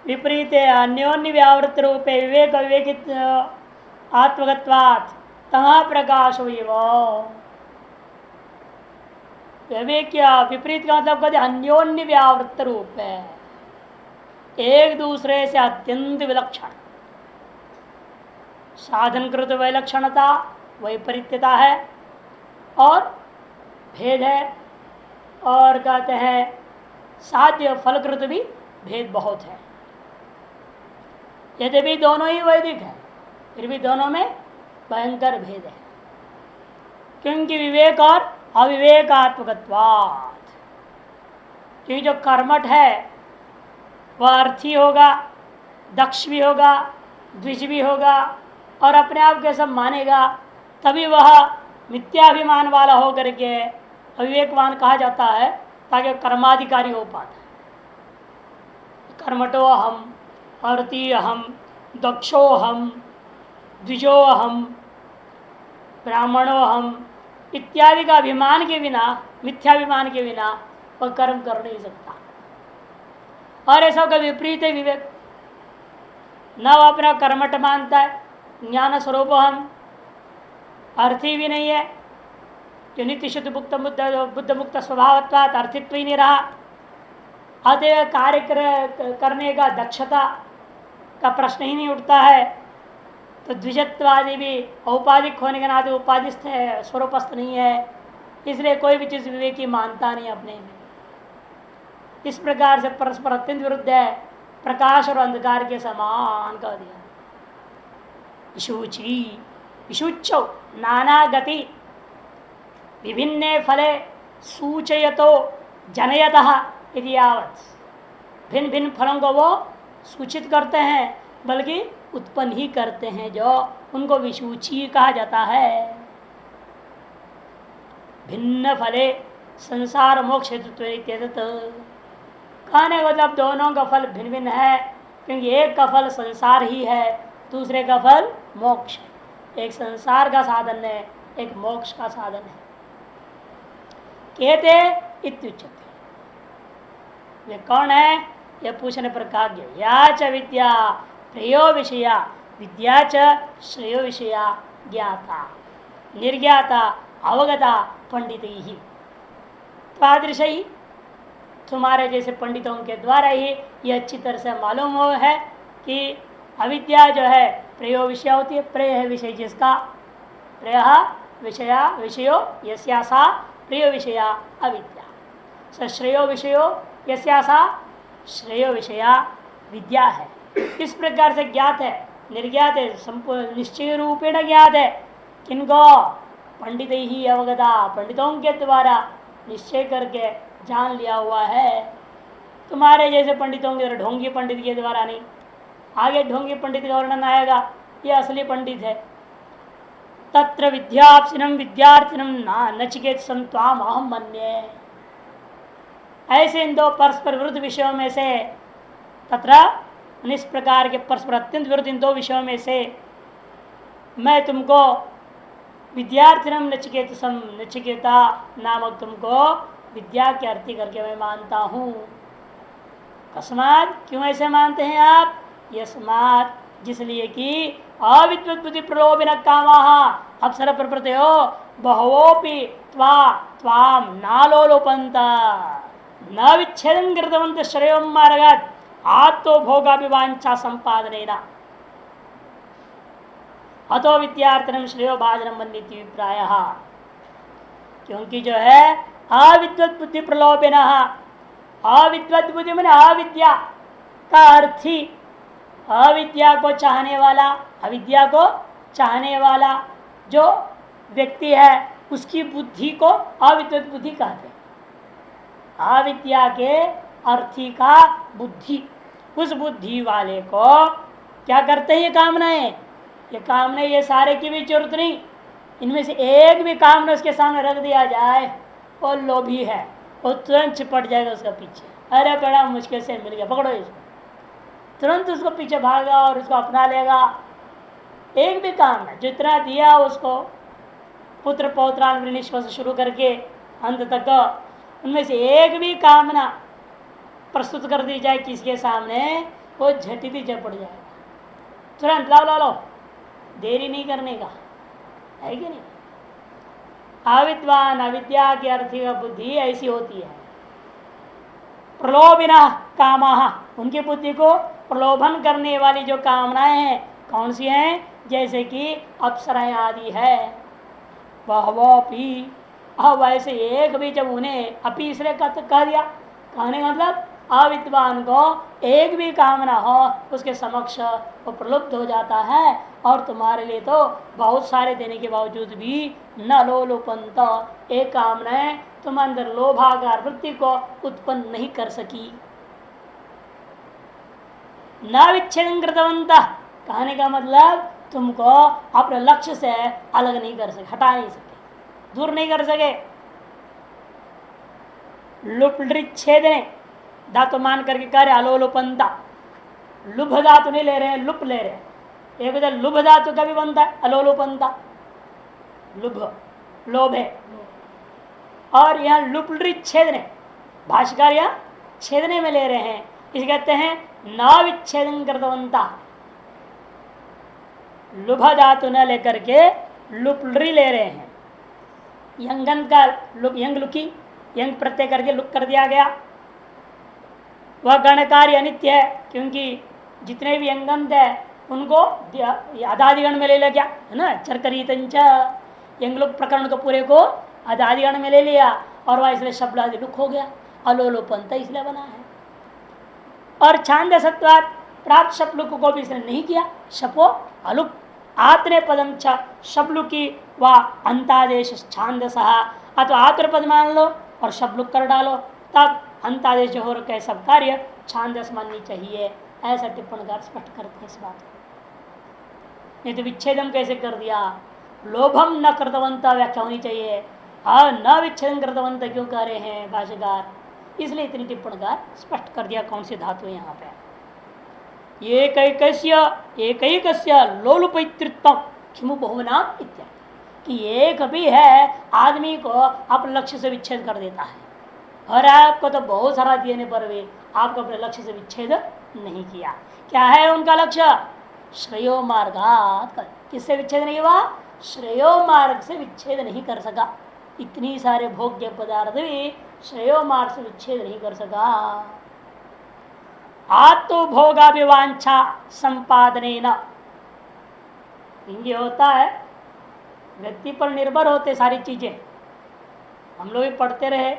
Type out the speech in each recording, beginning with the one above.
विपरीत अन्योन्य व्यावृत्त रूपे विवेक विवेकित आत्मगत्वात् तहा प्रकाश विवेक विपरीत का मतलब कहते अन्योन्य व्यावृत्त रूप है, एक दूसरे से अत्यंत विलक्षण। साधनकृत विलक्षणता वैपरीत्यता है और भेद है, और कहते हैं साध्य फलकृत भी भेद बहुत है। यद्यपि दोनों ही वैदिक है फिर भी दोनों में भयंकर भेद है, क्योंकि विवेक और अविवेकात्मकत्वात्। क्योंकि जो कर्मठ है वह अर्थी होगा, दक्ष भी होगा, द्विज भी होगा और अपने आप के सब मानेगा, तभी वह मिथ्याभिमान वाला होकर के अविवेकवान कहा जाता है, ताकि कर्माधिकारी हो पाता है। कर्मठो हम, अर्थी हम, दक्षो हम, द्विजो हम, ब्राह्मणो हम इत्यादि का अभिमान के बिना, मिथ्याभिमान के बिना वह कर्म कर नहीं सकता। और ऐसा का विपरीत है विवेक, न वह अपना कर्मठ मानता है, ज्ञान स्वरूप हम, अर्थी भी नहीं है, जो नित्य शुद्ध बुद्ध मुक्त स्वभावत्वात् अर्थित्व ही नहीं रहा। अतः कार्य करने का दक्षता का प्रश्न ही नहीं उठता है, तो द्विजत्वादि भी औपाधिक होने के नाते उपाधिस्थ है, स्वरूपस्थ नहीं है, इसलिए कोई भी चीज विवेकी मानता नहीं अपने में। इस प्रकार से परस्पर अत्यंत विरुद्ध है, प्रकाश और अंधकार के समान कर दिया। विशुचि विशुचौ नाना गति विभिन्ने फले सूचयतो जनयतः इति यावत्। भिन्न भिन्न फलों को वो सूचित करते हैं, बल्कि उत्पन्न ही करते हैं, जो उनको विशुचि कहा जाता है। भिन्न फले संसार मोक्ष कहने का मतलब दोनों का फल भिन्न भिन्न है, क्योंकि एक का फल संसार ही है, दूसरे का फल मोक्ष है। एक संसार का साधन है, एक मोक्ष का साधन है। कहते इत्युच्यते, वे कौन है यह पूछने पर कहा गया, या च विद्या प्रियो विषया विद्या च श्रेयो विषया ज्ञाता निर्ज्ञाता अवगता पंडित ही। तादृश ही तुम्हारे जैसे पंडितों के द्वारा ही यह अच्छी तरह से मालूम हो है कि अविद्या जो है प्रियो विषय होती है। प्रिय है विषय जिसका, प्रिय विषया विषयो यस्यासा प्रिय विषया अविद्या, सश्रेयो विषयो यस्यासा श्रेयो विषया विद्या है। इस प्रकार से ज्ञात है, निर्ज्ञात है, संपूर्ण निश्चय रूपेण ज्ञात है। किनको? पंडित ही अवगता, पंडितों के द्वारा निश्चय करके जान लिया हुआ है। तुम्हारे जैसे पंडितों के द्वारा, ढोंगी पंडित के द्वारा नहीं। आगे ढोंगी पंडित का वर्णन आएगा, ये असली पंडित है। तत्र विद्याप्सिनम विद्यार्थिनम नचिकेत संत्वाम अहम मन्ये। ऐसे इन दो परस्पर विरुद्ध विषयों में से, तत्र इस प्रकार के परस्पर अत्यंत विरुद्ध इन दो विषयों में से मैं तुमको विद्यार्थिनम नचिकेता नामक तुमको विद्या के अर्थी करके मैं मानता हूँ। कस्मात, क्यों ऐसे मानते हैं आप? यस्मात, जिसलिए कि अविद्वत बुद्धि प्रलोभन कामा अप्सर प्रप्रतयो बहवोपि त्वाम नालोलोपंत न विच्छेदन कृतवंत श्रेयो मार्गात् आत्तो भोगाभिवांछा संपादनेन अतो विद्यार्थिनम श्रेयो भाजनम मन्यते विप्रायः। क्योंकि जो है अविद्वत बुद्धि प्रलोभन, अविद्वत बुद्धि मैंने अविद्या का अर्थी, अविद्या को चाहने वाला, अविद्या को चाहने वाला जो व्यक्ति है उसकी बुद्धि को अविद्वत बुद्धि कहते हैं। अविद्या के अर्थी का बुद्धि, उस बुद्धि वाले को क्या करते हैं? ये कामनाएं, ये कामनाएं, ये सारे की भी जरूरत नहीं, इनमें से एक भी कामना उसके सामने रख दिया जाए, वो लोभी है, वो तुरंत चिपट जाएगा उसका पीछे। अरे बड़ा मुश्किल से मिल गया, पकड़ो इसको, तुरंत उसको पीछे भागा और उसको अपना लेगा। एक भी कामना जितना दिया उसको, पुत्र पौत्रान निष्पा से शुरू करके अंत तक, उनमें से एक भी कामना प्रस्तुत कर दी जाए किसके सामने, वो झटिति झपट जाएगा, तुरंत लाओ लाओ लाओ, देरी नहीं करने का है कि नहीं। अविद्वान अविद्या की आर्थिक बुद्धि ऐसी होती है। प्रलोभिना कामा, उनकी बुद्धि को प्रलोभन करने वाली जो कामनाएं हैं कौन सी हैं, जैसे कि अप्सराएं आदि है। वह पी, अब वैसे एक भी जब उन्हें अपी इसलिए कह दिया, कहने का मतलब अविद्वान को एक भी कामना हो उसके समक्ष वो प्रलुब्ध हो जाता है, और तुम्हारे लिए तो बहुत सारे देने के बावजूद भी न लोलुपंत, एक कामनाएं तुम अंदर लोभागार वृत्ति को उत्पन्न नहीं कर सकी। न विच्छेदन कृतवंत, कहने का मतलब तुमको अपने लक्ष्य से अलग नहीं कर सके, हटा नहीं सके, दूर नहीं कर सके। लुप्लिच्छेदने धातु मान करके कार्य अलोलुपंता, लुभ धातु नहीं ले रहे हैं, लुप ले रहे हैं। एक वजह लुभ धातु का भी बनता है अलोलुपंता, लुभ लोभ है, और यहाँ लुपलि छेदने, भाष्यकार यहाँ छेदने में ले रहे हैं, इसे कहते हैं न विच्छेदन कृतवंता। लुभ धातु न लेकर के लुपलि ले रहे हैं। यंगन का लुक, यंग लुकी, यंग प्रत्यय करके लुक कर दिया गया। वह गणकार्य अनित्य है, क्योंकि जितने भी यंगंत है उनको अदादिगण में ले लिया गया है ना। चरकरीतंच यंगलुक प्रकरण को पूरे को अदादिगण में ले लिया, और वह इसलिए शब्द आदि लुक हो गया, अलोलोपंत इसलिए बना है। और छांद सत्वात प्राप्त शब्लुक को भी इसने नहीं किया, शपो अलुप आत्ने पदम शब्लुकी व अंतादेश छांदस, अथवा आत्र पद मान लो और शब्लुक कर डालो, तब अंतादेश जो हो रखा है सब कार्य छांदस माननी चाहिए, ऐसा टिप्पणकार स्पष्ट करते हैं इस बात को। नहीं तो विच्छेदन कैसे कर दिया, लोभम न कृतवंत व्याख्या होनी चाहिए, न विच्छेदन कृतवंत क्यों कह रहे हैं भाष्यकार, इसलिए इतनी टिप्पणकार स्पष्ट कर दिया कौन सी धातु है यहाँ पे। एकैकस्य लोलुपैतृत्व किमु बहुनाम इत्यादि, कि एक भी है आदमी को अपने लक्ष्य से विच्छेद कर देता है, और आपको तो बहुत सारा देने पर भी आपको अपने लक्ष्य से विच्छेद नहीं किया। क्या है उनका लक्ष्य, श्रेयो मार्गात, किससे विच्छेद नहीं हुआ, श्रेयो मार्ग से विच्छेद नहीं कर सका। इतनी सारे भोग्य पदार्थ भी श्रेयो मार्ग से विच्छेद नहीं कर सका। आत्मभोगाभिवांछा संपादने न, ये होता है व्यक्ति पर निर्भर होते सारी चीजें। हम लोग भी पढ़ते रहे,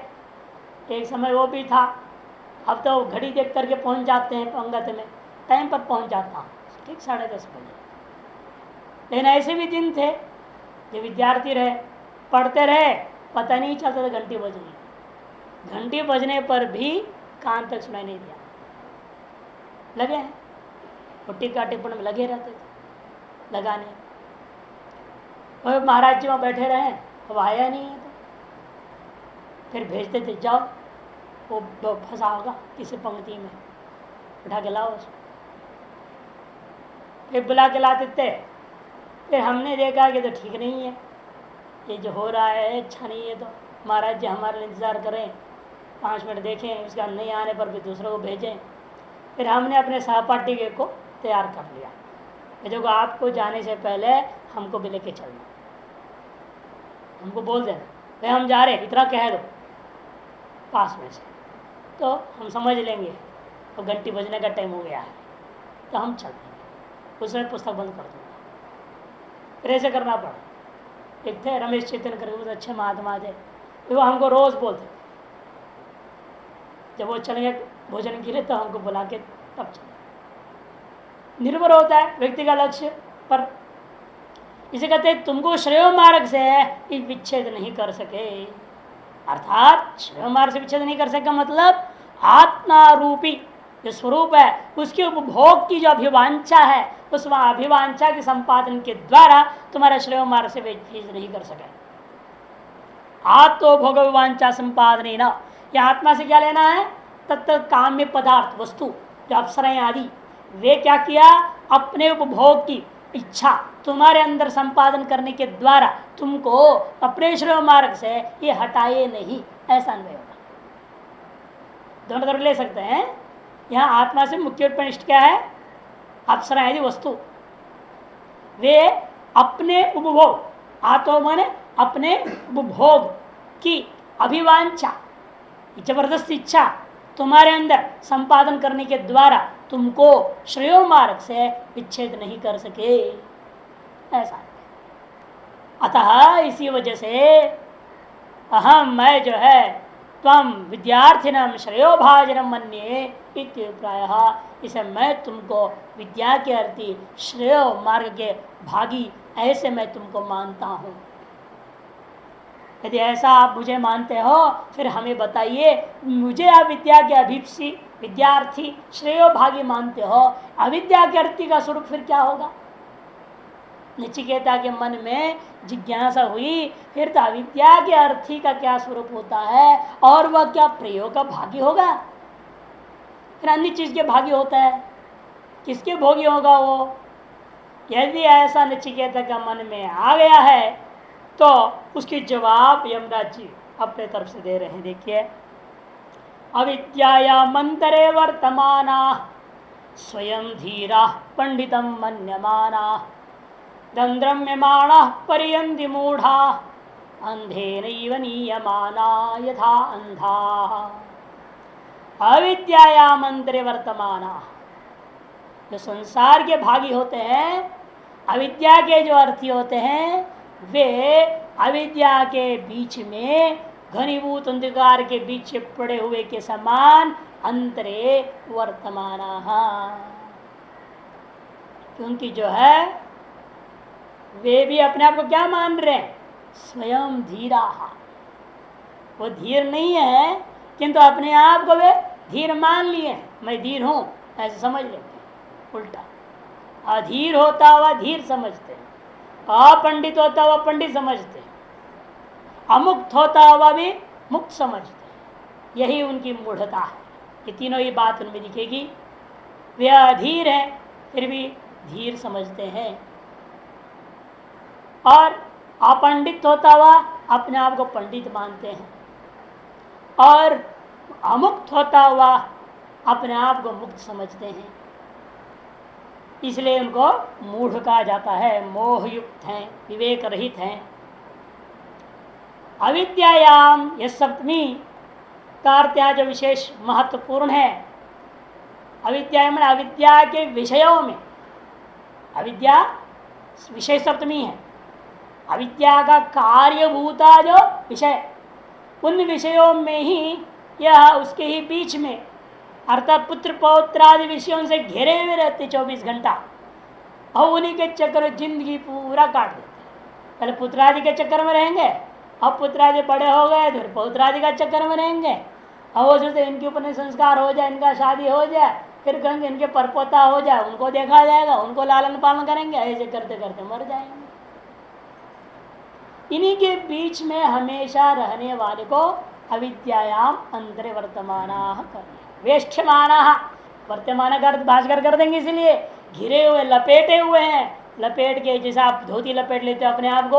एक समय वो भी था, अब तो घड़ी देख करके पहुंच जाते हैं पंगत में, टाइम पर पहुंच जाता हूँ ठीक 10:30 बजे। लेकिन ऐसे भी दिन थे जो विद्यार्थी रहे, पढ़ते रहे, पता नहीं चलता था घंटी बज गई, घंटी बजने पर भी कान तक सुनाई नहीं दिया, लगे हैं वो टीका टिप्पण में लगे रहते थे लगाने। और महाराज जी वहाँ बैठे रहे, अब आया नहीं है, तो फिर भेजते थे, जाओ वो फंसा होगा किसी पंक्ति में, उठा के लाओ उसको। फिर बुला के लाते थे, फिर हमने देखा कि तो ठीक नहीं है, ये जो हो रहा है अच्छा नहीं है, तो महाराज जी हमारे इंतज़ार करें, 5 मिनट देखें, उसका नहीं आने पर भी दूसरों को भेजें। फिर हमने अपने सहपाठी को तैयार कर लिया, देखो आपको जाने से पहले हमको भी लेके चलना, हमको बोल देना भाई हम जा रहे, इतना कह दो पास में से, तो हम समझ लेंगे तो घंटी बजने का टाइम हो गया है, तो हम चल देंगे, उसमें पुस्तक बंद कर दूँगा। फिर ऐसे करना पड़ा। एक थे रमेश चेतन करके, बहुत अच्छे महात्मा थे, वो हमको रोज़ बोलते, जब वो चलेंगे भोजन के लिए तो हमको बुला के तब चले। निर्भर होता है व्यक्ति का लक्ष्य पर। इसे कहते हैं तुमको श्रेय मार्ग से विच्छेद नहीं कर सके, अर्थात श्रेय मार्ग से विच्छेद नहीं कर सके मतलब आत्मा रूपी जो स्वरूप है उसके उपभोग की जो अभिवांछा है, उस अभिवांछा के संपादन के द्वारा तुम्हारा श्रेय मार्ग से विच्छेद नहीं कर सके। आत्मभोग अभिवांछा संपादने न, यह आत्मा से क्या लेना है, तत्त काम्य पदार्थ वस्तु जो अप्सराएं आदि, वे क्या किया, अपने उपभोग की इच्छा तुम्हारे अंदर संपादन करने के द्वारा तुमको अपने श्रेय मार्ग से ये हटाए नहीं, ऐसा अन्वय होगा। दोनों तरफ ले सकते हैं, यहाँ आत्मा से मुख्य उपनिष्ठ क्या है? अप्सरा यदि वस्तु, वे अपने उपभोग, आत्मा माने अपने उपभोग की अभिवांछा, जबरदस्त इच्छा तुम्हारे अंदर संपादन करने के द्वारा तुमको श्रेयो मार्ग से विच्छेद नहीं कर सके, ऐसा। अतः इसी वजह से अहम, मैं जो है, तम विद्यार्थिनम श्रेयो भाजनम मन्ये इत्यभिप्रायः, इसे मैं तुमको विद्या के अर्थी श्रेय मार्ग के भागी ऐसे मैं तुमको मानता हूं। यदि ऐसा आप मुझे मानते हो फिर हमें बताइए, मुझे आप विद्या के अभिप्सी विद्यार्थी श्रेयो भागी मानते हो, अविद्या के अर्थी का स्वरूप फिर क्या होगा? नचिकेता के मन में जिज्ञासा हुई, फिर तो अविद्या के अर्थी का क्या स्वरूप होता है और वह क्या प्रयोग का भागी होगा? फिर अन्य चीज के भागी होता है, किसके भोगी होगा वो? यदि ऐसा नचिकेता का मन में आ गया है तो उसकी जवाब यमराज जी अपने तरफ से दे रहे हैं। देखिए, अविद्या मंतरे वर्तमाना स्वयं धीरा पंडितम मन्यमाना दंद्रम्यमाणः पर्यन्ति मूढ़ा अंधेनैव नीयमाना यथा अंधाः। अविद्यायाम अंतरे वर्तमाना, जो संसार के भागी होते हैं, अविद्या के जो अर्थी होते हैं, वे अविद्या के बीच में घनीभूत अंधकार के बीच पड़े हुए के समान अंतरे वर्तमाना, क्योंकि जो है वे भी अपने आप को क्या मान रहे हैं? स्वयं धीरा। वो धीर नहीं है किंतु अपने आप को वे धीर मान लिए, मैं धीर हूं ऐसे समझ लेते। उल्टा, अधीर होता हुआ धीर समझते, अपंडित होता हुआ पंडित समझते, अमुक्त होता हुआ भी मुक्त समझते। यही उनकी मूढ़ता है। ये तीनों ही बात उनमें दिखेगी। वे अधीर हैं फिर भी धीर समझते हैं, और अपंडित होता हुआ अपने आप को पंडित मानते हैं, और अमुक्त होता हुआ अपने आप को मुक्त समझते हैं। इसलिए उनको मूढ़ कहा जाता है, मोहयुक्त हैं, विवेक रहित हैं। अविद्यायाम, यह सप्तमी कार्त्या जो विशेष महत्वपूर्ण है, अविद्या में अविद्या के विषयों में, अविद्या विषय सप्तमी है, अविद्या का कार्यभूता जो विषय, उन विषयों में ही यह उसके ही बीच में, अर्थात पुत्र पौत्र आदि विषयों से घिरे हुए रहते 24 घंटा, और उन्हीं के चक्कर में जिंदगी पूरा काट देते। पहले पुत्र आदि के चक्कर में रहेंगे, अब पुत्र आदि बड़े हो गए तो पौत्र आदि का चक्कर में रहेंगे, और वो सोचते इनके ऊपर संस्कार हो जाए, इनका शादी हो जाए, फिर कहेंगे इनके परपोता हो जाए, उनको देखा जाएगा, उनको लालन पालन करेंगे, ऐसे करते करते मर जाएंगे। इन्हीं के बीच में हमेशा रहने वाले को अविद्यायाम अंतरे वर्तमाना करना, वेष्ठमाना, वर्तमान का अर्थ भास्कर कर देंगे, इसलिए घिरे हुए, लपेटे हुए हैं। लपेट के, जैसे आप धोती लपेट लेते हो अपने आप को,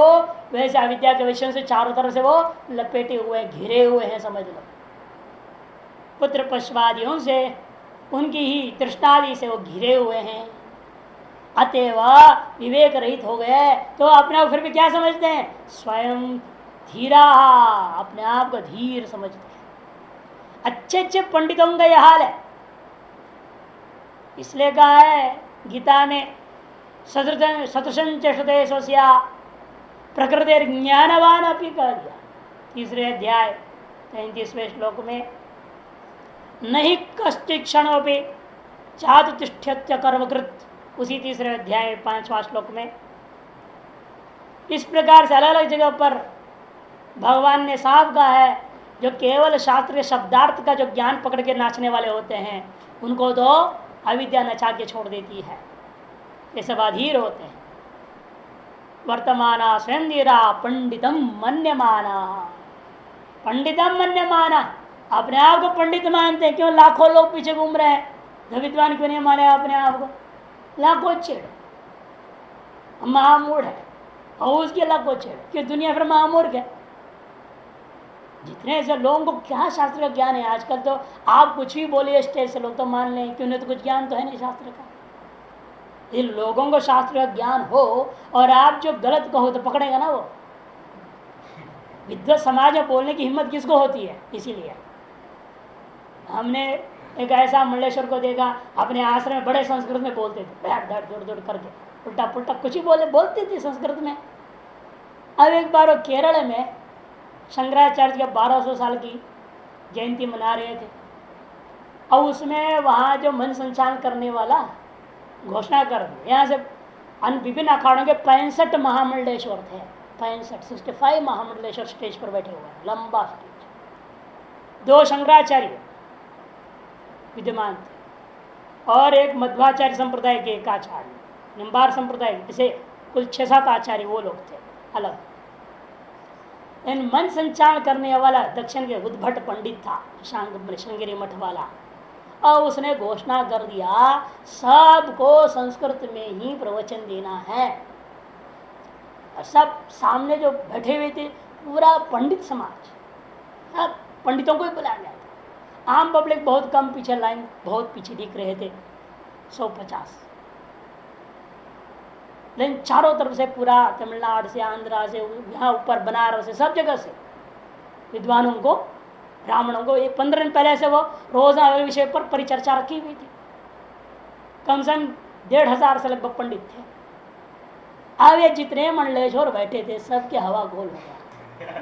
वैसे अविद्या के विषयों से चारों तरफ से वो लपेटे हुए, घिरे हुए हैं, समझ लो। पुत्र पशुवादियों से, उनकी ही तृष्णादि से वो घिरे हुए हैं। अतएव विवेक रहित हो गए तो अपने आप फिर भी क्या समझते हैं? स्वयं धीरा, अपने आप को धीर समझते हैं। अच्छे अच्छे पंडितों का यह हाल है। इसलिए कहा है गीता में, सदृशं चेष्टते स्वस्या प्रकृति ज्ञानवान अपनी कह दिया, तीसरे अध्याय 33वें श्लोक में, नहीं कश्चित् क्षणोपि चातु तिष्ठत्य कर्मकृत, उसी तीसरे अध्याय 5वां श्लोक में। इस प्रकार से अलग अलग जगह पर भगवान ने साफ कहा है, जो केवल शास्त्रीय शब्दार्थ का जो ज्ञान पकड़ के नाचने वाले होते हैं, उनको तो अविद्या नचा के छोड़ देती है। ये सब अधीर होते हैं। वर्तमाना स्वयं धीरा पंडितम मन्यमाना, पंडितम मन्यमाना, अपने आप को पंडित मानते हैं। क्यों? लाखों लोग पीछे घूम रहे हैं, तो विद्वान क्यों नहीं माने अपने आप को? लाखों छेड़, महामूढ़ है, और उसके लाखों छेड़, क्यों? दुनिया फिर महामूर्ख है। जितने ऐसे लोगों को क्या शास्त्र का ज्ञान है आजकल, तो आप कुछ भी बोलिए स्टेज से लोग तो मान लें कि उन्हें तो कुछ ज्ञान तो है नहीं शास्त्र का। इन लोगों को शास्त्र का ज्ञान हो और आप जो गलत कहो तो पकड़ेगा ना वो। विद्वत समाज में बोलने की हिम्मत किसको होती है? इसीलिए हमने एक ऐसा मंडलेश्वर को देखा, अपने आश्रम में बड़े संस्कृत में बोलते थे, बैठ बैठ दूर दूर करके उल्टा पुल्टा कुछ ही बोलते थे संस्कृत में। अब एक बार वो केरल में शंकराचार्य के 1200 साल की जयंती मना रहे थे, और उसमें वहाँ जो मन संचालन करने वाला घोषणा कर दी, यहाँ से विभिन्न अखाड़ों के 65 महामंडलेश्वर थे। 65 महामंडलेश्वर स्टेज पर बैठे हुए हैं, लंबा स्टेज। 2 शंकराचार्य विद्यमान थे और एक मध्वाचार्य संप्रदाय के एक आचार्य, निम्बार संप्रदाय, जैसे कुल 6-7 आचार्य वो लोग थे अलग। इन मन संचालन करने वाला दक्षिण के उद्भट पंडित था, श्रृंगेरी मठ वाला, और उसने घोषणा कर दिया सबको संस्कृत में ही प्रवचन देना है। और सब सामने जो बैठे हुए थे पूरा पंडित समाज, सब पंडितों को ही बुलाया गया था। आम पब्लिक बहुत कम, पीछे लाइन बहुत पीछे दिख रहे थे, 150। लेकिन चारों तरफ से पूरा तमिलनाडु से, आंध्रा से, यहाँ ऊपर बनारस से, सब जगह से विद्वानों को, ब्राह्मणों को, 15 दिन पहले से वो रोजा विषय पर परिचर्चा रखी हुई थी। कम से कम 1,500 से लगभग पंडित थे। अब ये जितने मंडलेश्वर बैठे थे सबके हवा गोल हो गया।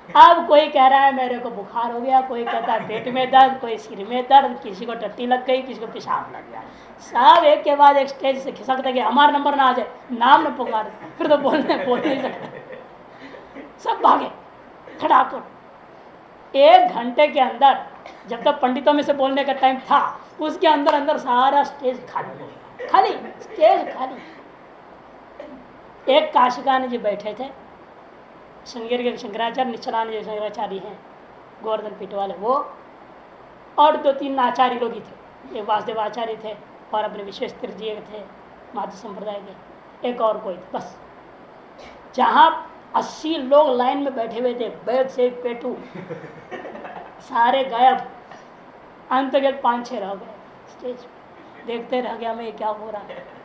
अब कोई कह रहा है मेरे को बुखार हो गया, कोई कहता है पेट में दर्द, कोई सिर में दर्द, किसी को टट्टी लग गई, किसी को पेशाब लग गया। सब एक के बाद एक स्टेज से खिसकते कि हमारा नंबर ना आ जाए, नाम न पुकार, फिर तो बोल नहीं सकते। सब भागे खड़ाकर। 1 घंटे के अंदर, जब तक पंडितों में से बोलने का टाइम था, उसके अंदर अंदर सारा स्टेज खाली, खाली स्टेज खाली। एक काशिका जी बैठे थे, श्रृंगेरी के शंकराचार्य, निश्चलानंद जो शंकराचार्य हैं गोवर्धन पीठ वाले, वो और 2-3 आचार्य लोग ही थे। एक वासुदेव आचार्य थे और अपने विशेष तीर्थजी थे माधव संप्रदाय के, एक और कोई थे। बस जहाँ 80 लोग लाइन में बैठे हुए थे, बैग से पेटू सारे गायब। अंत तक 5-6 रह गए स्टेज, देखते रह गया मैं क्या हो रहा है।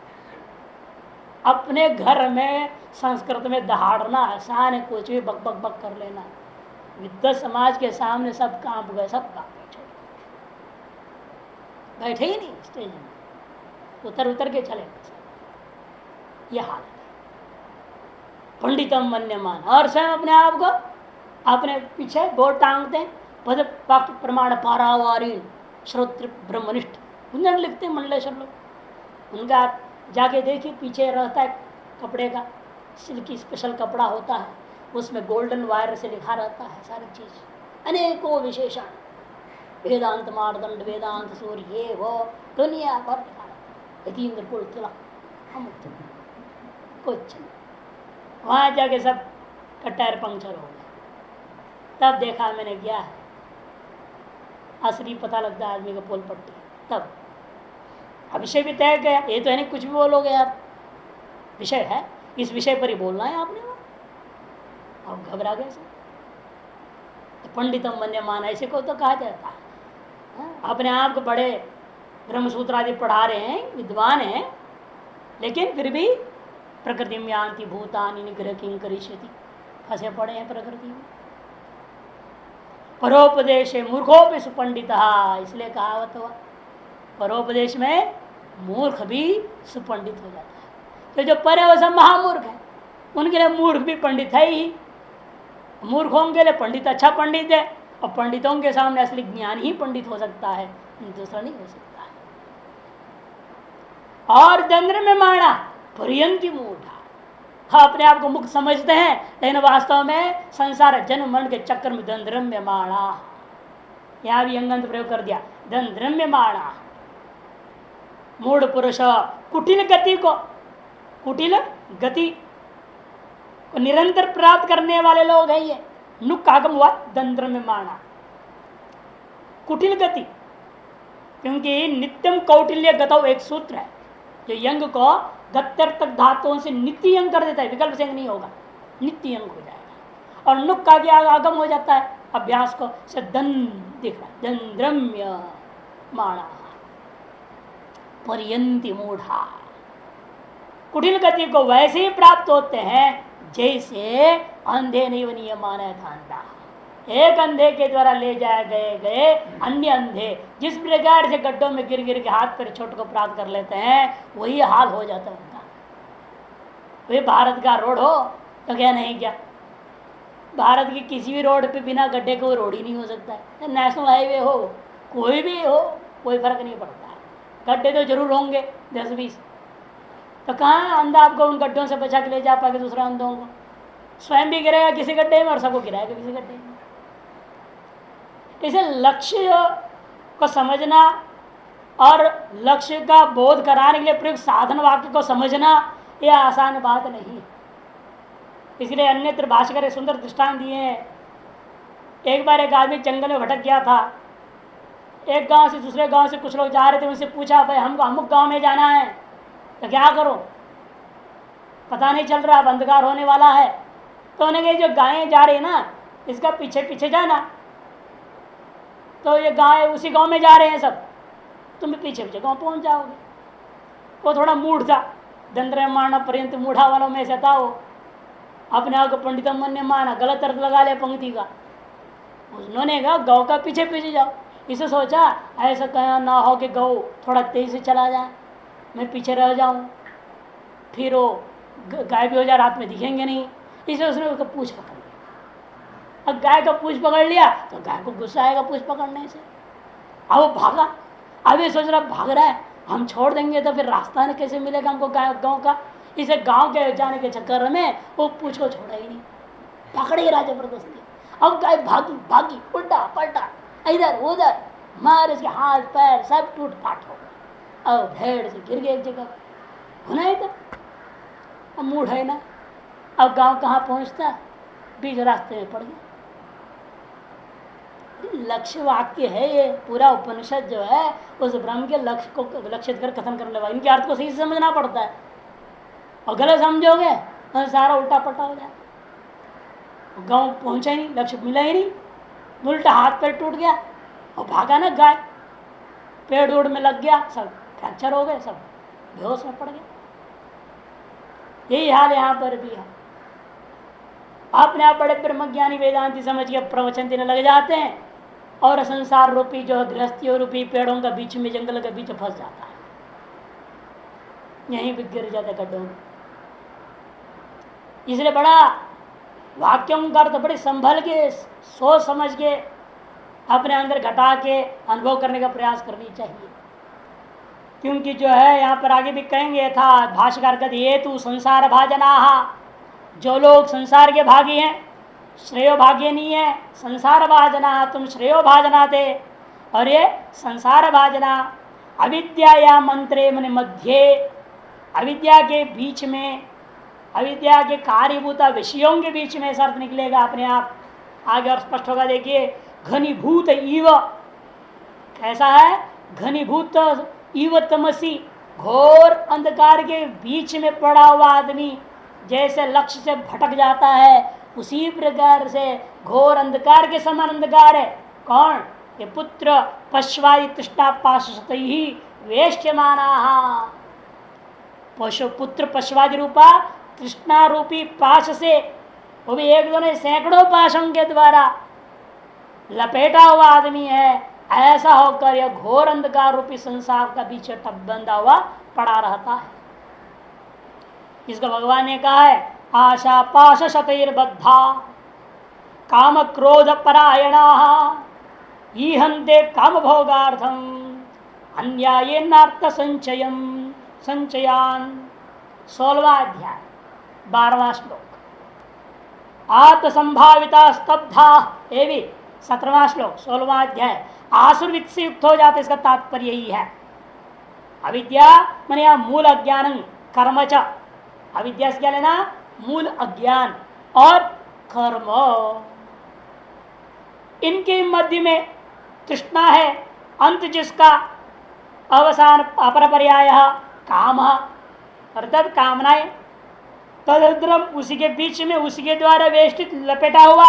अपने घर में संस्कृत में दहाड़ना आसान है, कुछ भी बक बक बक कर लेना। विद्वत समाज के सामने सब कांप गए, सब बैठे ही नहीं स्टेज में, उतर उतर के चले गए। यह हाल है। पंडितम मन्यमान, और स्वयं अपने आप को अपने पीछे बोर्ड टांगते हैं, वाक्य प्रमाण पारावारी श्रोत्र ब्रह्मनिष्ठ, उन्हें लिखते हैं मंडलेश्वर लोग। उनका आप जाके देखिए, पीछे रहता है कपड़े का सिल्की स्पेशल कपड़ा होता है, उसमें गोल्डन वायर से लिखा रहता है सारी चीज, अनेकों विशेषण, वेदांत मारदंड, वेदांत सूर्य, ये वो दुनिया भर लिखा रहता है। यतीन्द्र कुल तिलक, हम कुछ नहीं। वहाँ जाके सब का टायर पंक्चर हो गया। तब देखा मैंने क्या है असली, पता लगता है आदमी को पोल पट्टी। तब विषय भी तय गया, ये तो है नहीं कुछ भी बोलोगे आप, विषय है, इस विषय पर ही बोलना है आपने। आप घबरा गए सब। तो पंडितम मन्यमान ऐसे को तो कहा जाता है। अपने आप को बड़े ब्रह्मसूत्र आदि पढ़ा रहे हैं, विद्वान हैं, लेकिन फिर भी प्रकृति में यान्ति भूतानि निग्रह किं करिष्यति, फंसे पड़े हैं प्रकृति में। परोपदेश मूर्खोपि सुपंडितः, इसलिए कहावत हुआ परोपदेश में मूर्ख भी सुपंडित हो जाता है। तो जो परे वो सब महामूर्ख है, उनके लिए मूर्ख भी पंडित है ही। मूर्खों के लिए पंडित अच्छा पंडित है, और पंडितों के सामने असली ज्ञान ही पंडित हो सकता है, दूसरा नहीं हो सकता है। और दंद्र में माना पर्यंती मूढ़ा, हाँ अपने आप को मुक्त समझते हैं, लेकिन वास्तव में संसार जन्म मरण के चक्कर में दंद्रम्य माणा, यहां भी अंगंत प्रयोग कर दिया, दंद्रम्य माणा। मूढ़ पुरुष कुटिल गति को, कुटिल गति को निरंतर प्राप्त करने वाले लोग हैं ये। नुक आगम हुआ दंद्रम्य माणा, कुटिल गति, क्योंकि नित्यम कौटिल्य गतौ एक सूत्र है जो यंग को गत्यर्थक धातुओं से नित्य अंग कर देता है, विकल्प से अंग नहीं होगा, नित्य अंग हो जाएगा। और नुक का भी आगम हो जाता है अभ्यास को से दन दिख रहा दंद्रम्य माणा पर्यंति मूढ़ा। कुटिल गति को वैसे ही प्राप्त होते हैं जैसे अंधे नहीं नियमान था अंधा एक अंधे के द्वारा ले जाए गए अन्य अंधे जिस प्रकार से गड्ढों में गिर गिर के हाथ पर छोट को प्राप्त कर लेते हैं वही हाल हो जाता है उनका। वही भारत का रोड हो तो क्या नहीं क्या भारत की किसी भी रोड पे बिना गड्ढे को रोड ही नहीं हो सकता है। नेशनल हाईवे हो कोई भी हो कोई फर्क नहीं पड़ता है गड्ढे तो जरूर होंगे 10-20। तो कहाँ अंधा आपको उन गड्ढों से बचा के ले जा पाएगा दूसरा अंधों को स्वयं भी गिरेगा किसी गड्ढे में और सबको गिराएगा किसी गड्ढे में। इसे लक्ष्य को समझना और लक्ष्य का बोध कराने के लिए प्रयुक्त साधन वाक्य को समझना यह आसान बात नहीं है। इसलिए अन्यत्र भाष्यकर सुंदर दृष्टांत दिए हैं। एक बार एक आदमी जंगल में भटक गया था। एक गांव से दूसरे गांव से कुछ लोग जा रहे थे उनसे पूछा भाई हमको अमुक गांव में जाना है तो क्या करो पता नहीं चल रहा अंधकार होने वाला है। तो उन्हें जो गायें जा रही है ना इसका पीछे पीछे जाना तो ये गाय उसी गांव में जा रहे हैं सब तुम भी पीछे पीछे गांव पहुंच जाओगे। वो थोड़ा मूढ़ था दंद्र मारना पर्यंत मूढ़ा वालों में से था वो अपने आप को पंडित मन ने माना गलत अर्थ लगा लिया पंक्ति का। उन्होंने कहा गौ का पीछे पीछे जाओ। इसे सोचा ऐसा कहना ना हो कि गौ थोड़ा तेज से चला जाए मैं पीछे रह जाऊं फिर वो गाय भी हो जाए रात में दिखेंगे नहीं। इसे उसने उसका पूछ पकड़ लिया। अब गाय का पूछ पकड़ लिया तो गाय को गुस्सा आएगा पूछ पकड़ने से। अब वो भागा। अब ये सोच रहा भाग रहा है हम छोड़ देंगे तो फिर रास्ता नहीं कैसे मिलेगा हमको गाँव का। इसे गांव के जाने के चक्कर में वो पूछ को छोड़ा ही नहीं पकड़ ही रहा जबरदस्ती। अब गाय भागी भागी उल्टा पलटा इधर उधर मार इसके हाथ पैर सब टूट फाट हो गए। अब भेड़ से गिर गए एक जगह होना ही था। अब मूड है ना अब गांव कहाँ पहुंचता बीच रास्ते में पड़ गया। लक्ष्य वाक्य है ये पूरा उपनिषद जो है उस ब्रह्म के लक्ष्य को लक्षित कर कथन करने वाले इनके अर्थ को सही से समझना पड़ता है और गलत समझोगे तो सारा उल्टा पट्टा हो जाए। गांव पहुंचा ही नहीं लक्ष्य मिला ही नहीं उल्टा हाथ पैर टूट गया और भागा ना गाय पेड़ ओड़ में लग गया सब फ्रैक्चर हो गए सब बेहोश में पड़ गए। यही हाल यहाँ पर भी है। अपने आप बड़े ब्रह्मज्ञानी वेदांति समझ के प्रवचन देने लग जाते हैं और संसार रूपी जो गृहस्थी रूपी पेड़ों का बीच में जंगल के बीच फंस जाता है यहीं भी गिर जाता गड्ढों में। इसलिए बड़ा वाक्यों का अर्थ बड़े संभल के सोच समझ के अपने अंदर घटा के अनुभव करने का प्रयास करनी चाहिए। क्योंकि जो है यहाँ पर आगे भी कहेंगे था भाष्यकार कहते ये तू संसार भाजना जो लोग संसार के भागी हैं श्रेयो भाग्य नहीं है संसार भाजना तुम श्रेयो भाजना थे और ये संसार भाजना अविद्या या मंत्रे मन मध्य अविद्या के बीच में अविद्या के कार्यभूत विषयों के बीच में अर्थ निकलेगा अपने आप आगे और स्पष्ट होगा। देखिए घनीभूत इव कैसा है घनीभूत इव तमसी घोर अंधकार के बीच में पड़ा हुआ आदमी जैसे लक्ष्य से भटक जाता है उसी प्रकार से घोर अंधकार के समान अंधकार है। कौन ये पुत्र पश्वादि तृष्णा पाशत ही वेष्ट्यमाना पशु पुत्र पश्वादि रूपा तृष्णा रूपी पाश से वो भी एक दो नहीं सैकड़ों पाशों के द्वारा लपेटा हुआ आदमी है। ऐसा होकर यह घोर अंधकार रूपी संसार का बीच टब बंधा हुआ पड़ा रहता है। इसको भगवान ने कहा है आशा पाश शतैर्बद्धा काम क्रोध परायणा ईहन्ते काम भोगार्थम अन्यायेनार्थ संचयम संचयान 16वां अध्याय 12वां श्लोक आत्मसंभाविता स्तब्धा एवं 17वां श्लोक 16वां अध्याय आसुरवित्त से युक्त हो जाते इसका तात्पर्य यही है। अविद्या माने मूल अज्ञान कर्म च अविद्या से क्या लेना मूल अज्ञान और कर्म इनके मध्य में तृष्णा है अंत जिसका अवसान अपर पर्याय काम अर्थात कामनाएं तदुद्रम उसी के बीच में उसी के द्वारा वेष्टित लपेटा हुआ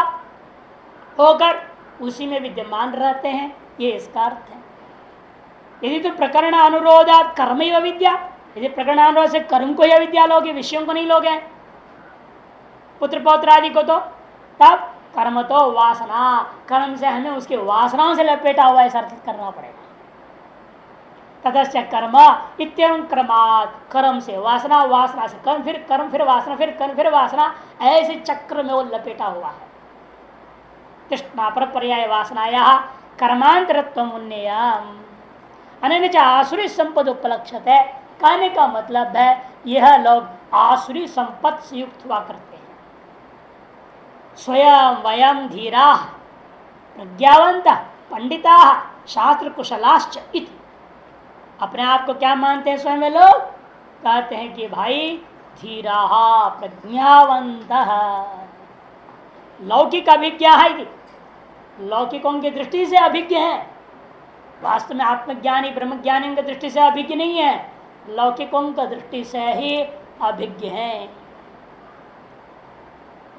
होकर उसी में विद्यमान रहते हैं, ये इसका अर्थ है। यदि तो प्रकरण अनुरोधात कर्म ही विद्या, यदि प्रकरण अनुरोध से कर्म को ही विद्या लोगे, विषयों को नहीं लोगे, पुत्र पौत्र आदि को, तो तब कर्म तो वासना, कर्म से हमें उसकी वासनाओं से लपेटा हुआ ऐसा अर्थ करना पड़ेगा। तदस्य कर्म इत्यं क्रमात्, कर्म से वासना, वासना से कर्म फिर वासना, फिर कर्म फिर वासना, ऐसे चक्र में वो लपेटा हुआ है। तृष्णा पर पर्याय वासनाया कर्मांतरत्व उन्नयम अनन्य आसुरी संपद उपलक्षित है। कहने का मतलब है यह लोग आसुरी संपद से युक्त हुआ करते हैं। स्वयं वयम धीरा प्रज्ञावंत पंडिता शास्त्र कुशलाश्च इति, अपने आप को क्या मानते हैं स्वयं वे लोग? कहते हैं कि भाई धीरा प्रज्ञावंत, लौकिक अभिज्ञा है, लौकिकों की दृष्टि से अभिज्ञ है, वास्तव में आत्मज्ञानी ब्रह्मज्ञानी की दृष्टि से अभिज्ञ नहीं है, लौकिकों की दृष्टि से ही अभिज्ञ है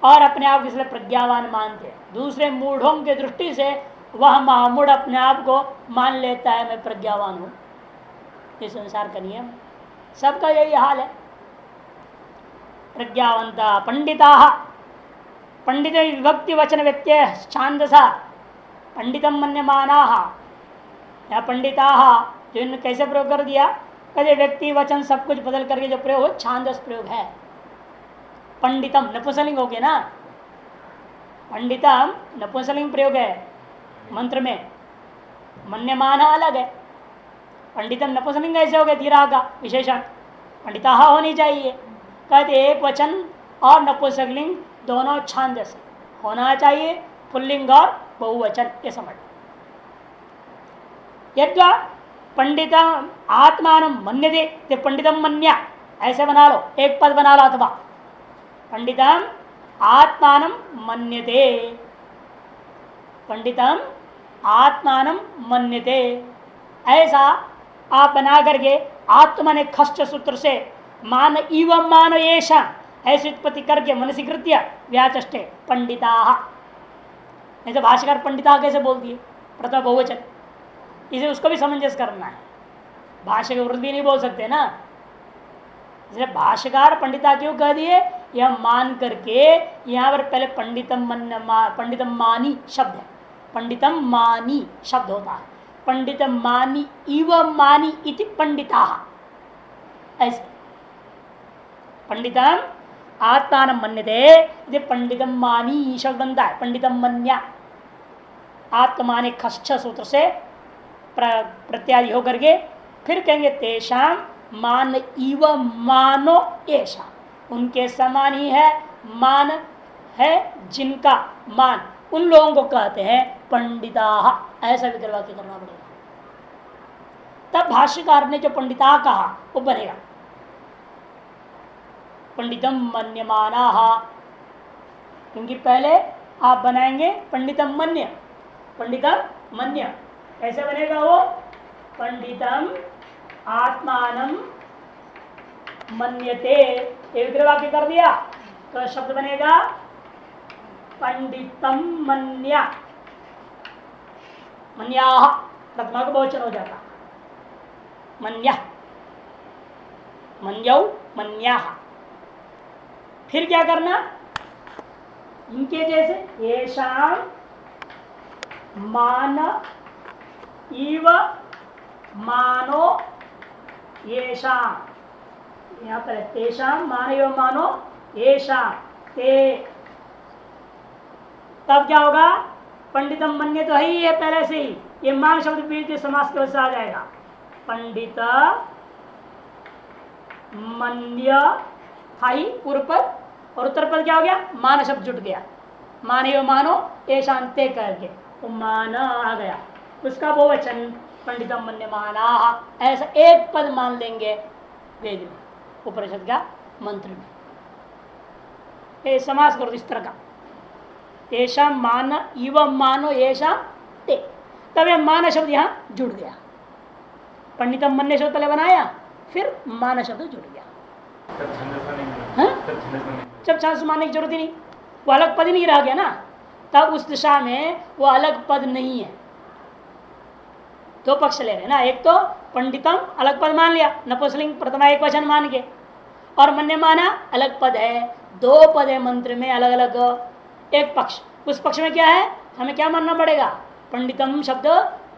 और अपने आप को इसलिए प्रज्ञावान मानते हैं। दूसरे मूढ़ों की दृष्टि से वह महामूढ़ अपने आप को मान लेता है मैं प्रज्ञावान हूं। ये संसार का नियम, सबका यही हाल है। प्रज्ञावंत पंडिता, पंडित विभक्ति वचन व्यक्ति छांदसा पंडितम मन्यमाना, या पंडिता जो इन्होंने कैसे प्रयोग कर दिया, कहते व्यक्ति वचन सब कुछ बदल करके जो प्रयोग हो छांदस प्रयोग है। पंडितम नपुंसकलिंग हो गया ना, पंडितम नपुंसकलिंग प्रयोग है मंत्र में, मन्यमाना अलग है। पंडितम नपुंसकलिंग ऐसे हो गए, धीरा का विशेषण पंडिता होनी चाहिए। कहते एक वचन और नपुंसकलिंग दोनों छांदस होना चाहिए, पुल्लिंग और बहुवचन, ये समझ। यद्वा पंडितम आत्मान मन्यते, पंडितम मन्या ऐसे बना लो, एक पद बना लो, अथवा पंडितम आत्मान मन्यते, पंडितम आत्मान मन्यते ऐसा आप बना करके आत्मा ने खष्ट सूत्र से मान इव मान येषा ऐसी उत्पत्ति करके मनसीकृत्य व्याचष्टे पंडिता, ऐसे भाष्यकार पंडिता कैसे बोल दिए प्रथम बहुवचन, इसे उसको भी समंजस करना है। भाष्य के विरुद्ध भी नहीं बोल सकते ना, इसलिए भाष्यकार पंडिता क्यों कह दिए, यह मान करके यहाँ पर पहले पंडितम मानी शब्द है, पंडितम मानी शब्द होता है, पंडितम मानी इव मानी इति पंडिता, ऐसे पंडितम आत्मान मन्यते पंडितम मानी शब्द बनता है, पंडितम मन्या आत्माने खच्छ सूत्र से प्रत्यादि होकर के फिर कहेंगे तेषाम मान इव मानो ऐसा, उनके समान ही है मान है जिनका मान, उन लोगों को कहते हैं पंडिता, ऐसा विग्रह वाक्य करना पड़ेगा। तब भाष्यकार ने जो पंडिता कहा वो बनेगा पंडितम मन्यमाना, क्योंकि पहले आप बनाएंगे पंडितम मन्य, पंडितम मन्य कैसे बनेगा वो, पंडितम आत्मानम मन्यते, ये विग्रह वाक्य कर दिया तो शब्द बनेगा पंडितम मन्या, मन्या प्रथमा का बहुवचन हो जाता, मन्या मन्यौ मन्या। फिर क्या करना, इनके जैसे येषाम मान इव मानो येषाम, यहाँ पर तेषाम मान एवं मानो येषाम ते, तब क्या होगा, पंडितम मन्य तो है ही है पहले से ही, ये मान शब्द बीच समास के वजह आ जाएगा, पंडित मन्य था ही पूर्व पद और उत्तर पद क्या हो गया, मान शब्द जुट गया, मान एवं मानो ये शांति करके तो मान आ गया, उसका बहुवचन पंडितम मन्य माना, ऐसा एक पद मान लेंगे वेद में उपनिषद का मंत्र में, ये समास करो इस तरह का, ऐसा मान इव मानो ऐसा ते, तब ये मान शब्द यहाँ जुड़ गया, पंडितम मन्य शब्द पहले बनाया फिर मान शब्द जुड़ गया। जब छांस मानने की जरूरत ही नहीं, वो अलग पद ही नहीं रह गया ना, तब उस दिशा में वो अलग पद नहीं है। दो पक्ष ले रहे ना, एक तो पंडितम अलग पद मान लिया, नपुंसकलिंग प्रथमा एक वचन मान के, और मन्यमाना अलग पद है, दो पद है मंत्र में अलग अलग एक पक्ष। उस पक्ष में क्या है, हमें क्या मानना पड़ेगा, पंडितम शब्द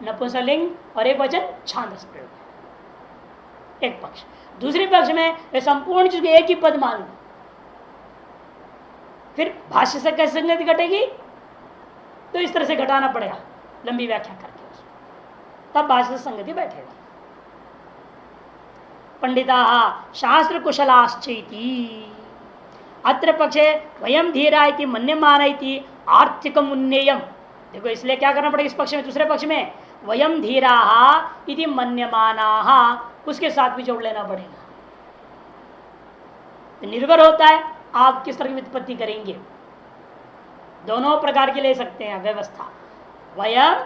नपुंसकलिंग और एक वचन छांदस प्रयोग, एक पक्ष। दूसरे पक्ष में वे संपूर्ण चीज एक ही पद मान लो, फिर भाष्य से कैसे संगति घटेगी, तो इस तरह से घटाना पड़ेगा लंबी व्याख्या करके, तब भाष्य से संगति बैठेगा। पंडिता शास्त्र कुशलाश्चैति अत्र पक्षे वयम धीरा इति मन्यमाना इति आर्थिकम उन्नेयम। देखो इसलिए क्या करना पड़ेगा इस पक्ष में, दूसरे पक्ष में वयम धीरा इति मन्यमाना, उसके साथ भी जोड़ लेना पड़ेगा। तो निर्भर होता है आप किस तरह की व्युत्पत्ति करेंगे, दोनों प्रकार के ले सकते हैं व्यवस्था। वयम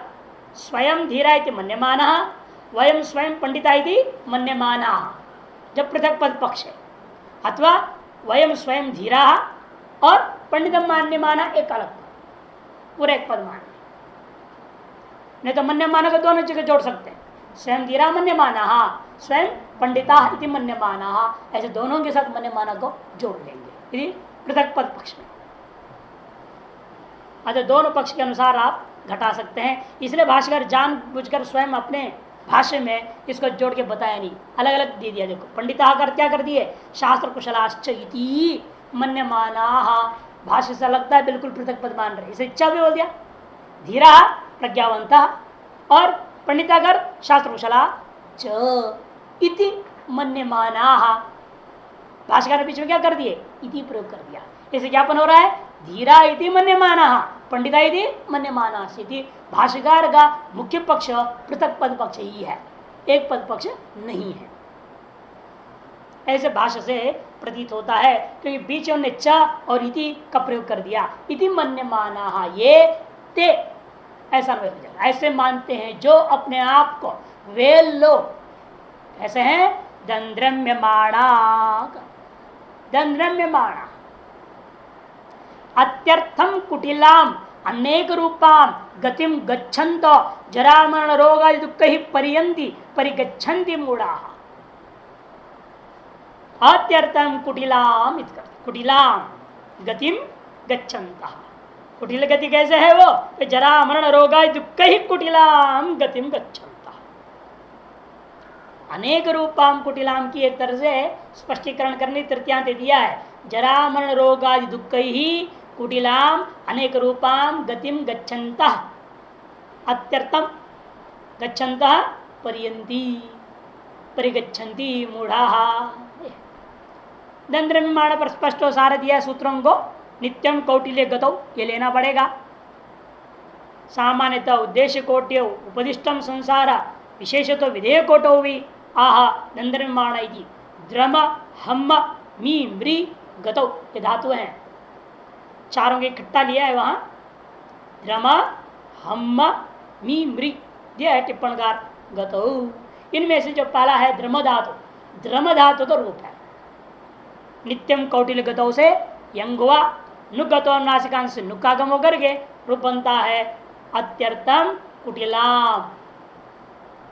स्वयं धीरा इति मन्यमाना, वयम स्वयं पंडिता इति मन्यमाना, जब पृथक पद पक्ष है, अथवा वयम स्वयं धीरा और पंडितम मान्यमाना एक अलग पद, पूरे एक पद मान, नहीं तो मन्यमाना को दोनों जगह जोड़ सकते हैं, स्वयं धीरा मन्यमाना, स्वयं पंडिता इति मन्यमाना, ऐसे दोनों के साथ मन्यमाना को जोड़ लेंगे यदि पृथक पद पक्ष में। अच्छा, दोनों पक्ष के अनुसार आप घटा सकते हैं, इसलिए भाष्यकार जानबूझकर स्वयं अपने भाष्य में इसको जोड़ के बताया नहीं, अलग अलग दे दिया। देखो पंडिता कर क्या कर दिए, शास्त्र कुशलाश्च इति मन्यमाना, भाष्य से लगता है बिल्कुल पृथक पद मान रहे, इसे इच्छा भी बोल दिया, धीरा प्रज्ञावंता और पंडितागर शास्त्र कुशला च इति मन्यमाना, भाष्यकार ने बीच में क्या कर दिए, इति प्रयोग कर दिया, इसे ज्ञापन हो रहा है धीरा इति मन्यमाना पंडिता इति मन्यमाना। भाष्यकार का मुख्य पक्ष पृथक पद पक्ष ही है, एक पद पक्ष नहीं है, ऐसे भाष्य से प्रतीत होता है, क्योंकि बीच उन्होंने च और इति का प्रयोग कर दिया, इति मन्यमाना ये ते, ऐसा नहीं हो जाएगा। ऐसे मानते हैं जो अपने आप को वे लोग ऐसे हैं, दंद्रम्यमाणा, दंद्रम्यमाणा अत्यर्थम कुटिलाम अनेक रूपाम गतिम गच्छन्तो जरामरण रोगादि दुख ही परियंती परिगच्छन्ति मूढ़ा। अत्यर्थम कुटिलाम, कुटिलाम गतिम गच्छन्ता, कुटिल गति कैसे है वो, जरा मरण रोगादि दुख ही कुटिलाम गतिम गच्छन्ता। अनेक रूपाम कुटिलाम की एक तरह से स्पष्टीकरण करने तृतीयांत दिया है, जरा मरण रोगादि दुख ही कुटिलाम अनेक रूपाम गतिम गच्छन्ता, अत्यर्थम गच्छन्ता परियंती परिगच्छन्ति मूढ़ा। दंद्रम्यमाण पर स्पष्ट हो सारा दिया सूत्रों को, नित्यम कौटिल्य गतौ ये लेना पड़ेगा। सामान्यतः उद्देश्य कोट्य उपदिष्टम संसार विशेषतः विधेय कोटो भी आह दंद्रम्यमाण इति द्रम हम्म मी मृ गतौ ये धातु हैं, चारों के इकट्ठा लिया है वहां, द्रम हम्म मी मृ दिया है टिप्पणकार गतौ। इनमें से जो पहला है द्रम धातु, द्रम धातु का रूप है, नित्यम कौटिल्य गतौ से यंगुआ नुगतो नासिकांश से नुकागम होकर के रूप बनता है अत्यर्थम कुटिलाम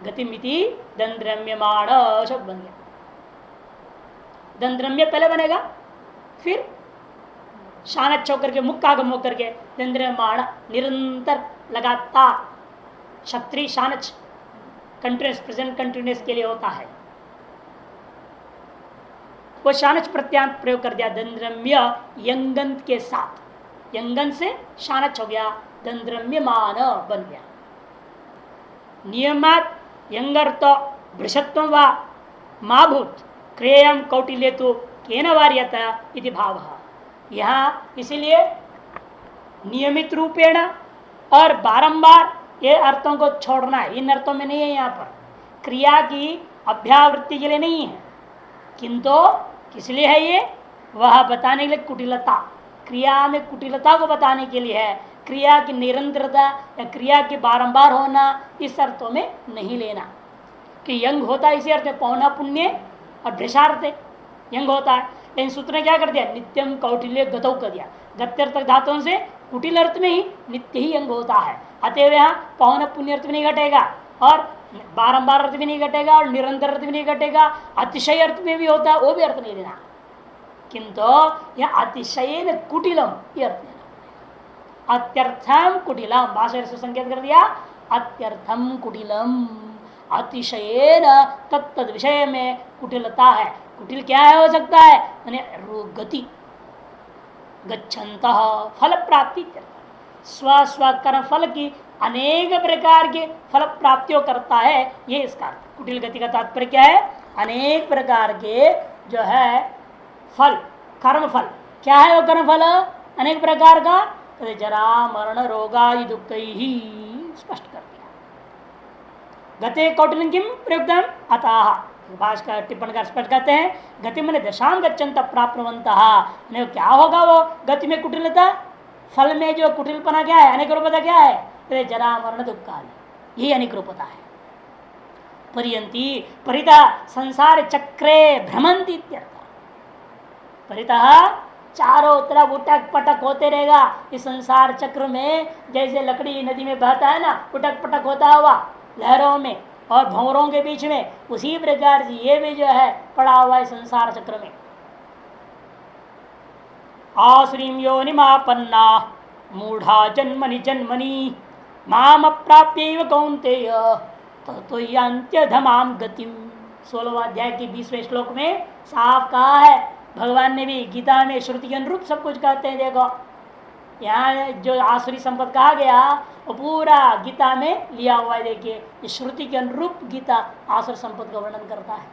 गतिमिति दंद्रम्यमाण शब्द बन गया। दंद्रम्य पहले बनेगा, फिर शानच होकर के मुक्कागम होकर के दंद्रम्यमाण, निरंतर लगातार क्षत्रिय शानच कंटिन्यूस प्रेजेंट कंटिन्यूस के लिए होता है, वो शानच प्रत्यांत प्रयोग कर दिया दंद्रम्य यंगंत के साथ, यंगंत से शानच हो गया, दंद्रम्यमान बन गया। नियमात यंगर्त वृषत्व व माभूत क्रियम कौटिल्य तो केन वार्यत इति भाव। यहाँ इसीलिए नियमित रूपेण और बारंबार ये अर्थों को छोड़ना है, इन अर्थों में नहीं है, यहाँ पर क्रिया की अभ्यावृत्ति के लिए नहीं है, किंतु किस लिए है ये, वह बताने के लिए कुटिलता, क्रिया में कुटिलता को बताने के लिए है, क्रिया की निरंतरता या क्रिया के बारंबार होना इस अर्थों में नहीं लेना कि यंग होता है इसी अर्थ में पौना पुण्य और भ्रषार्थ यंग होता है, लेकिन सूत्र ने क्या कर दिया, नित्यम कौटिल्य गतौ कर दिया। गत्यर्थ धातुओं से कुटिल अर्थ में ही नित्य ही अंग होता है। अतएव यहाँ पौन पुण्य अर्थ भी नहीं घटेगा और बारंबार अर्थ भी नहीं घटेगा और निरंतर अर्थ भी नहीं घटेगा, अतिशय अर्थ में भी होता है वो भी अर्थ नहीं देना, किंतु यह अतिशय कुटिलम ये अर्थ देना। अत्यर्थम कुटिलम भाषा से संकेत कर दिया, अत्यर्थम कुटिलम अतिशयेन तत्त विषय में कुटिलता है। कुटिल क्या है हो सकता है, गति गच्छन्तः फल प्राप्ति, स्व स्व कर्म फल की अनेक प्रकार के फल प्राप्तियों करता है, ये इसका कुटिल गति का तात्पर्य क्या है, अनेक प्रकार के जो है फल, कर्म फल क्या है वो कर्म फल अनेक प्रकार का, जरा मरण रोगादि दुख ही स्पष्ट कर दिया। गते कौटिल्यं किम प्रयुक्तम अतः, भाषा टिप्पणकार स्पष्ट कहते हैं गति मैंने दशाम गच्छन्त प्राप्तवन्तः, क्या होगा वो गति में कुटिलता, फल में जो कुटिलपना क्या है, अनेक रूपता क्या है, जरा मरण दुख काल, यही अनेक रूपता है। परियंती परिता संसार चक्रे भ्रमंती, परितः चारों तरफ उटक पटक होते रहेगा इस संसार चक्र में, जैसे लकड़ी नदी में बहता है ना, उटक पटक होता हुआ लहरों में और भंवरों के बीच में, उसी प्रकार से ये भी जो है पड़ा हुआ है संसार चक्र में। आसुरीम योनिमापन्ना मूढ़ा जन्मनि जन्मनि माम अप्राप्यैव कौन्तेय ततो यान्त्यधमाम गतिम। 16वां अध्याय के 20वें श्लोक में साफ कहा है, भगवान ने भी गीता में श्रुति के अनुरूप सब कुछ कहते हैं। देखो यहाँ जो आसुरी संपद कहा गया वो पूरा गीता में लिया हुआ है। देखिए श्रुति के अनुरूप गीता आसुर संपद का वर्णन करता है।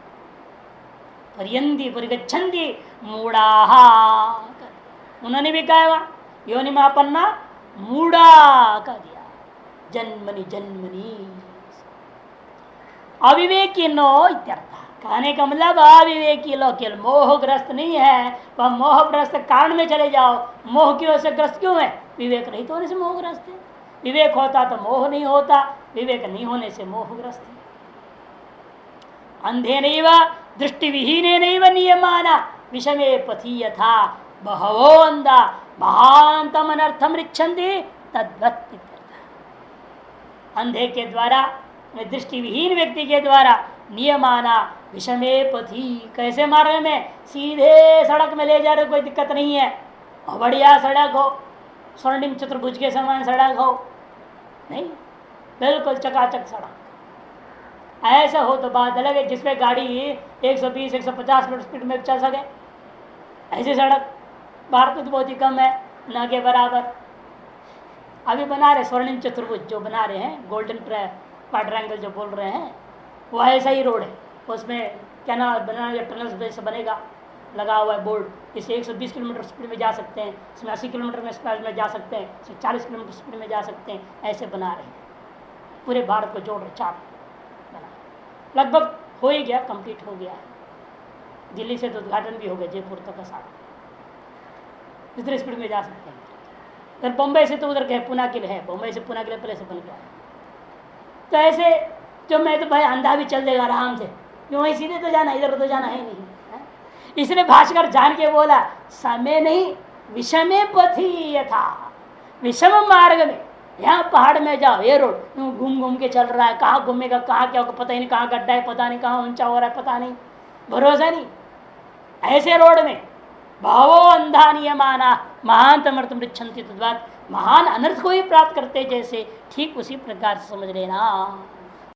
पर्यंती परिगच्छन्ति मूढ़ाहा, उन्होंने भी कहा योनिमापन्ना मूढ़ा कह दिया, जन्मनि जन्मनि अविवेकिनो इत्यर्थ। कहने का मतलब अविवेकी लोग केवल मोहग्रस्त नहीं है, वह मोहग्रस्त कारण में चले जाओ। मोह की वजह से ग्रस्त क्यों है, विवेक नहीं तो होने से मोहग्रस्त है। विवेक होता तो मोह नहीं होता, विवेक नहीं होने से मोहग्रस्त है। अंधे नहीं व दृष्टि विहीने नहीं व नियमाना विषमे पथी यथा बहवो अंधा महानतम अनर्थम रिच्छन्ति तद्वत्। अंधे के द्वारा, दृष्टि विहीन व्यक्ति के द्वारा नियमाना विषमे पथी, कैसे मार्ग में, सीधे सड़क में ले जा रहे, कोई दिक्कत नहीं है, बढ़िया सड़क हो, स्वर्णिम चतुर्भुज के समान सड़क हो, नहीं बिल्कुल चकाचक सड़क। ऐसा हो तो बात अलग है जिसमें गाड़ी 120-150 स्पीड में चल सके, ऐसी सड़क भारत में तो बहुत ही कम है, न के बराबर। अभी बना रहे स्वर्णिम चतुर्भुज जो बना रहे हैं, गोल्डन क्वाड्रेंगल जो बोल रहे हैं, वो ऐसा ही रोड है। उसमें क्या ना बना टनल्स जैसे बनेगा, लगा हुआ है बोर्ड, इसे 120 किलोमीटर स्पीड में जा सकते हैं, इसमें 80 किलोमीटर में स्पीड में जा सकते हैं, इसमें 40 किलोमीटर स्पीड में जा सकते हैं, ऐसे बना रहे हैं। पूरे भारत को जोड़ रहे, चार बना, लगभग हो ही गया, कंप्लीट हो गया है। दिल्ली से तो उद्घाटन भी हो गया, जयपुर तक का सारा, इतने स्पीड में जा सकते हैं। फिर बम्बई से तो उधर के पुणे के लिए है, बम्बई से पुणे के लिए पहले से बन गया है। तो ऐसे जो मैं तो भाई अंधा भी चल देगा आराम से, क्यों वहीं सीधे तो जाना, इधर तो जाना है नहीं है? इसलिए भाष्कर जान के बोला समय नहीं विषमे पथी यथा, विषम मार्ग में, यहाँ पहाड़ में जाओ, ये रोड घूम घूम के चल रहा है, कहाँ घूमेगा कहाँ क्या होगा पता ही नहीं, कहाँ गड्ढा है पता नहीं, कहाँ ऊंचा हो रहा है पता नहीं, भरोसा नहीं। ऐसे रोड में भावो अंधा नियमाना महान तमर्थम रिच्छन्ति तद्वत्, महान अनर्थ को ही प्राप्त करते जैसे, ठीक उसी प्रकार से समझ लेना।